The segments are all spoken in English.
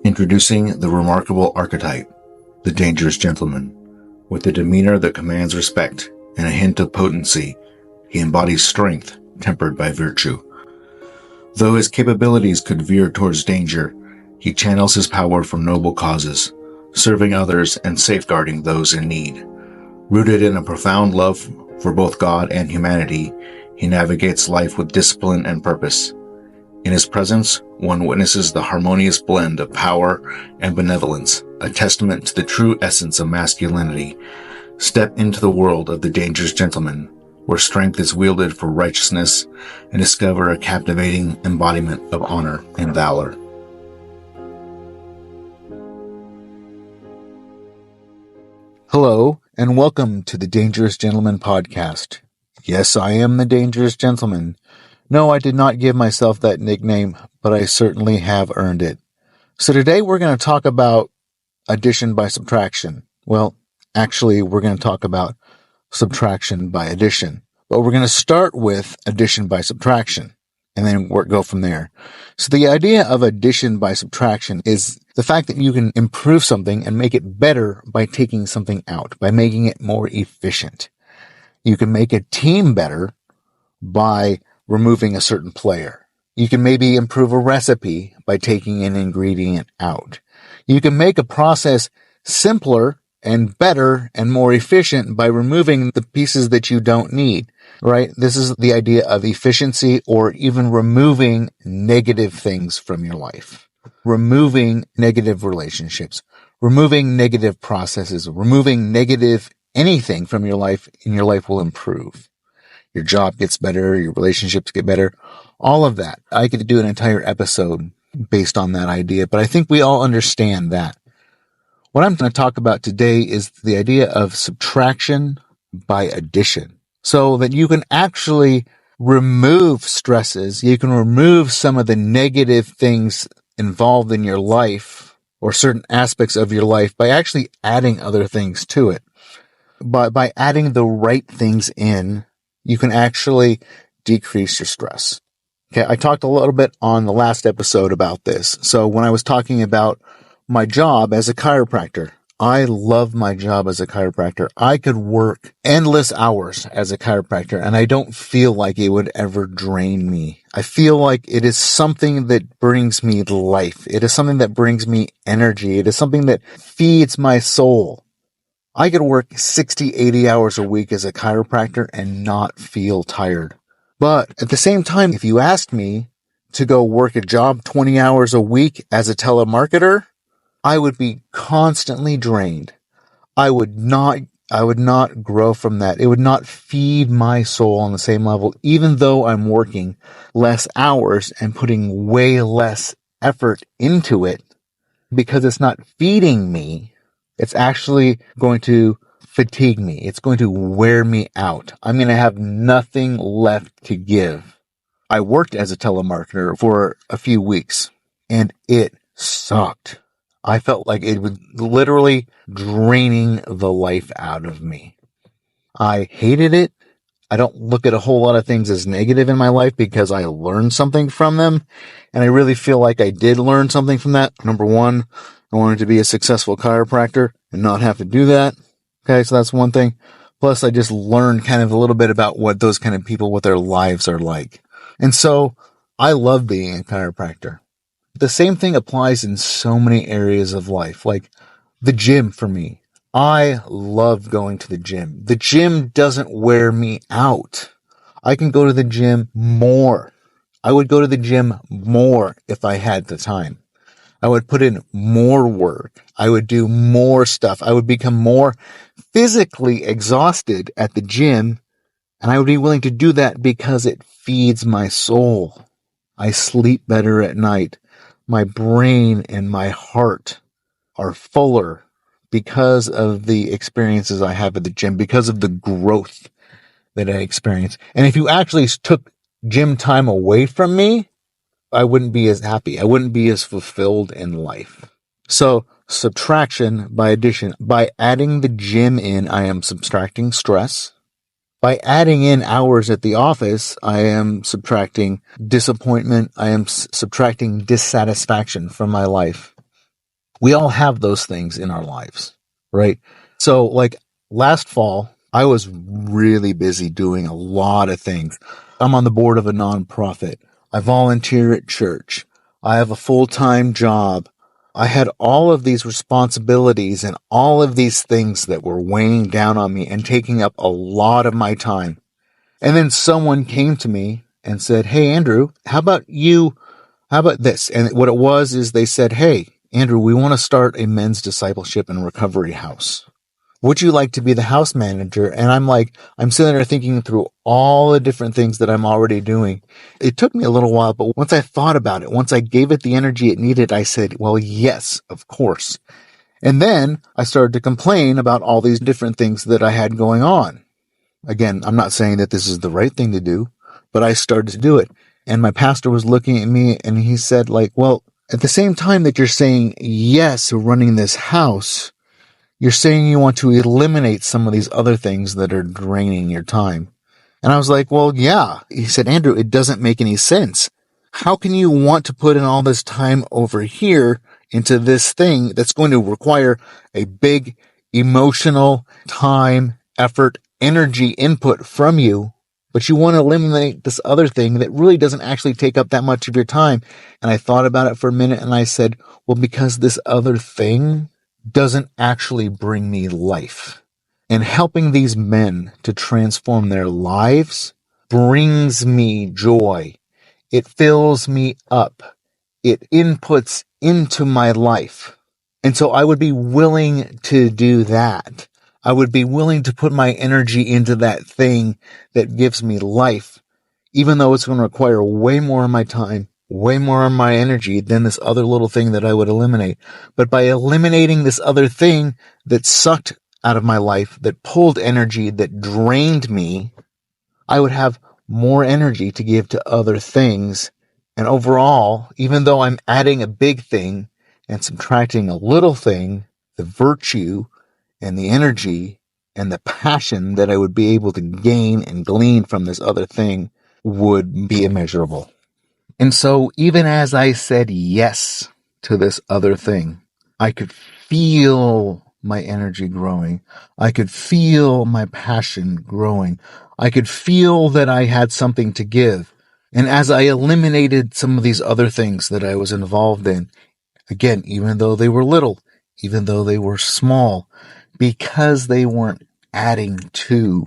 Introducing the remarkable archetype, the dangerous gentleman. With a demeanor that commands respect and a hint of potency, he embodies strength tempered by virtue. Though his capabilities could veer towards danger, he channels his power for noble causes, serving others and safeguarding those in need. Rooted in a profound love for both God and humanity, he navigates life with discipline and purpose. In his presence, one witnesses the harmonious blend of power and benevolence, a testament to the true essence of masculinity. Step into the world of the dangerous gentleman, where strength is wielded for righteousness, and discover a captivating embodiment of honor and valor. Hello, and welcome to the Dangerous Gentleman podcast. Yes, I am the Dangerous Gentleman. No, I did not give myself that nickname, but I certainly have earned it. So today we're going to talk about addition by subtraction. Well, actually, we're going to talk about subtraction by addition. But we're going to start with addition by subtraction, and then go from there. So the idea of addition by subtraction is the fact that you can improve something and make it better by taking something out, by making it more efficient. You can make a team better by removing a certain player. You can maybe improve a recipe by taking an ingredient out. You can make a process simpler and better and more efficient by removing the pieces that you don't need, right? This is the idea of efficiency, or even removing negative things from your life, removing negative relationships, removing negative processes, removing negative anything from your life, and your life will improve. Your job gets better, your relationships get better, all of that. I could do an entire episode based on that idea, but I think we all understand that. What I'm going to talk about today is the idea of subtraction by addition, so that you can actually remove stresses, you can remove some of the negative things involved in your life or certain aspects of your life by actually adding other things to it. By adding the right things in, you can actually decrease your stress. Okay, I talked a little bit on the last episode about this. So when I was talking about my job as a chiropractor, I love my job as a chiropractor. I could work endless hours as a chiropractor, and I don't feel like it would ever drain me. I feel like it is something that brings me life. It is something that brings me energy. It is something that feeds my soul. I could work 60, 80 hours a week as a chiropractor and not feel tired. But at the same time, if you asked me to go work a job 20 hours a week as a telemarketer, I would be constantly drained. I would not grow from that. It would not feed my soul on the same level, even though I'm working less hours and putting way less effort into it, because it's not feeding me. It's actually going to fatigue me. It's going to wear me out. I'm going to have nothing left to give. I worked as a telemarketer for a few weeks, and it sucked. I felt like it was literally draining the life out of me. I hated it. I don't look at a whole lot of things as negative in my life because I learned something from them. And I really feel like I did learn something from that. Number one, I wanted to be a successful chiropractor and not have to do that. Okay, so that's one thing. Plus, I just learned kind of a little bit about what those kind of people, what their lives are like. And so I love being a chiropractor. The same thing applies in so many areas of life, like the gym for me. I love going to the gym. The gym doesn't wear me out. I can go to the gym more. I would go to the gym more if I had the time. I would put in more work. I would do more stuff. I would become more physically exhausted at the gym, and I would be willing to do that because it feeds my soul. I sleep better at night. My brain and my heart are fuller because of the experiences I have at the gym, because of the growth that I experience. And if you actually took gym time away from me, I wouldn't be as happy. I wouldn't be as fulfilled in life. So subtraction by addition. By adding the gym in, I am subtracting stress. By adding in hours at the office, I am subtracting disappointment. I am subtracting dissatisfaction from my life. We all have those things in our lives, right? So like last fall, I was really busy doing a lot of things. I'm on the board of a nonprofit. I volunteer at church. I have a full-time job. I had all of these responsibilities and all of these things that were weighing down on me and taking up a lot of my time. And then someone came to me and said, "Hey, Andrew, how about this?" And what it was is they said, "Hey, Andrew, we want to start a men's discipleship and recovery house. Would you like to be the house manager?" And I'm sitting there thinking through all the different things that I'm already doing. It took me a little while, but once I thought about it, once I gave it the energy it needed, I said, well, yes, of course. And then I started to complain about all these different things that I had going on. Again, I'm not saying that this is the right thing to do, but I started to do it. And my pastor was looking at me and he said, well, at the same time that you're saying yes to running this house, you're saying you want to eliminate some of these other things that are draining your time. And I was like, well, yeah. He said, Andrew, it doesn't make any sense. How can you want to put in all this time over here into this thing that's going to require a big emotional time, effort, energy input from you, but you want to eliminate this other thing that really doesn't actually take up that much of your time? And I thought about it for a minute and I said, well, because this other thing doesn't actually bring me life. And helping these men to transform their lives brings me joy. It fills me up. It inputs into my life. And so I would be willing to do that. I would be willing to put my energy into that thing that gives me life, even though it's going to require way more of my time, way more of my energy than this other little thing that I would eliminate. But by eliminating this other thing that sucked out of my life, that pulled energy, that drained me, I would have more energy to give to other things. And overall, even though I'm adding a big thing and subtracting a little thing, the virtue and the energy and the passion that I would be able to gain and glean from this other thing would be immeasurable. And so even as I said yes to this other thing, I could feel my energy growing. I could feel my passion growing. I could feel that I had something to give. And as I eliminated some of these other things that I was involved in, again, even though they were little, even though they were small, because they weren't adding to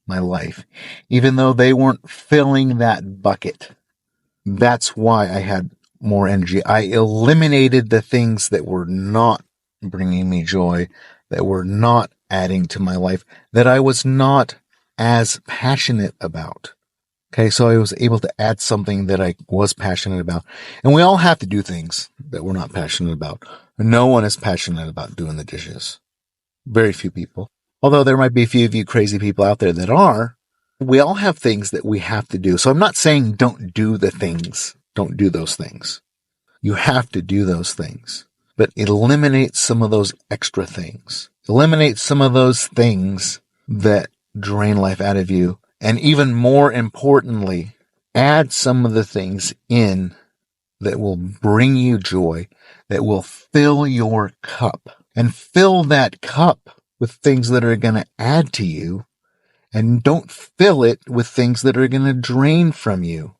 my life, even though they weren't filling that bucket, that's why I had more energy. I eliminated the things that were not bringing me joy, that were not adding to my life, that I was not as passionate about. Okay, so I was able to add something that I was passionate about. And we all have to do things that we're not passionate about. No one is passionate about doing the dishes. Very few people. Although there might be a few of you crazy people out there that are. We all have things that we have to do. So I'm not saying don't do the things. Don't do those things. You have to do those things. But eliminate some of those extra things. Eliminate some of those things that drain life out of you. And even more importantly, add some of the things in that will bring you joy, that will fill your cup. And fill that cup with things that are going to add to you. And don't fill it with things that are going to drain from you.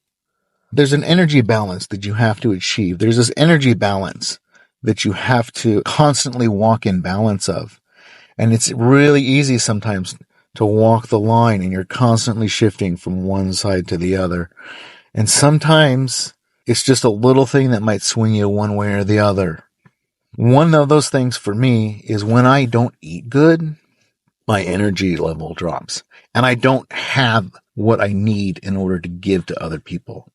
There's an energy balance that you have to achieve. There's this energy balance that you have to constantly walk in balance of. And it's really easy sometimes to walk the line and you're constantly shifting from one side to the other. And sometimes it's just a little thing that might swing you one way or the other. One of those things for me is when I don't eat good, my energy level drops and I don't have what I need in order to give to other people.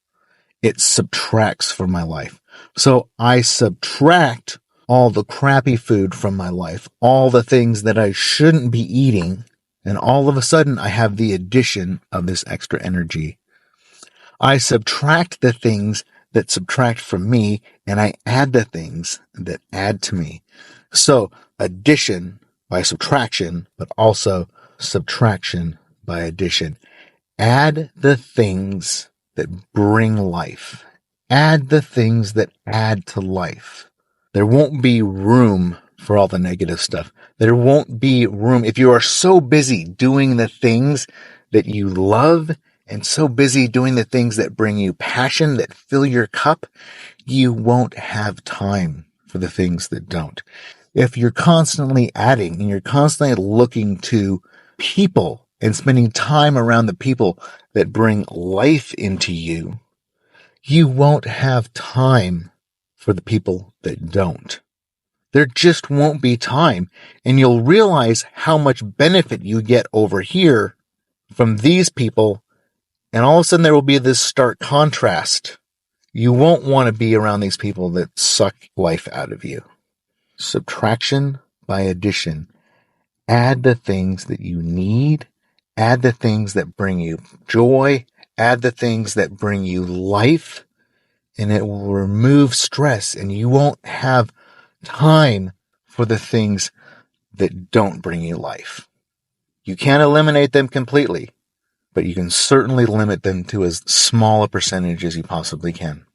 It subtracts from my life. So I subtract all the crappy food from my life, all the things that I shouldn't be eating. And all of a sudden I have the addition of this extra energy. I subtract the things that subtract from me and I add the things that add to me. So addition by subtraction, but also subtraction by addition. Add the things that bring life. Add the things that add to life. There won't be room for all the negative stuff. There won't be room. If you are so busy doing the things that you love and so busy doing the things that bring you passion, that fill your cup, you won't have time for the things that don't. If you're constantly adding and you're constantly looking to people and spending time around the people that bring life into you, you won't have time for the people that don't. There just won't be time, and you'll realize how much benefit you get over here from these people, and all of a sudden there will be this stark contrast. You won't want to be around these people that suck life out of you. Subtraction by addition. Add the things that you need, add the things that bring you joy, add the things that bring you life, and it will remove stress, and you won't have time for the things that don't bring you life. You can't eliminate them completely, but you can certainly limit them to as small a percentage as you possibly can.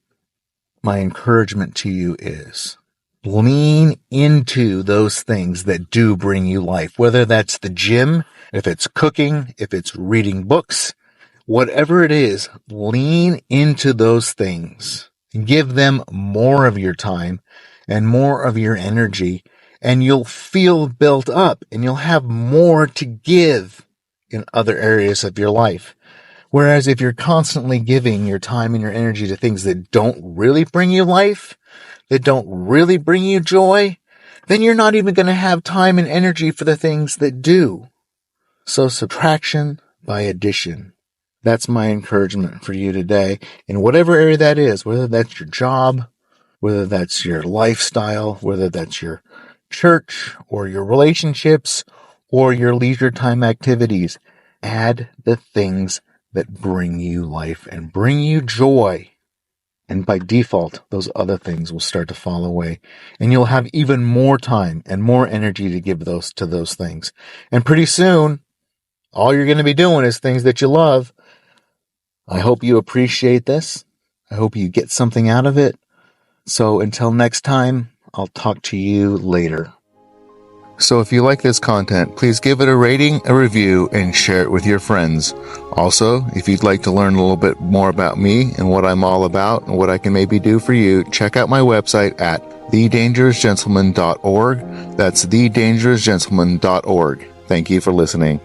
My encouragement to you is lean into those things that do bring you life, whether that's the gym, if it's cooking, if it's reading books, whatever it is, lean into those things. Give them more of your time and more of your energy, and you'll feel built up and you'll have more to give in other areas of your life. Whereas if you're constantly giving your time and your energy to things that don't really bring you life, that don't really bring you joy, then you're not even going to have time and energy for the things that do. So subtraction by addition. That's my encouragement for you today in whatever area that is, whether that's your job, whether that's your lifestyle, whether that's your church or your relationships or your leisure time activities. Add the things that bring you life and bring you joy. And by default, those other things will start to fall away. And you'll have even more time and more energy to give to those things. And pretty soon, all you're going to be doing is things that you love. I hope you appreciate this. I hope you get something out of it. So until next time, I'll talk to you later. So if you like this content, please give it a rating, a review, and share it with your friends. Also, if you'd like to learn a little bit more about me and what I'm all about and what I can maybe do for you, check out my website at thedangerousgentleman.org. That's thedangerousgentleman.org. Thank you for listening.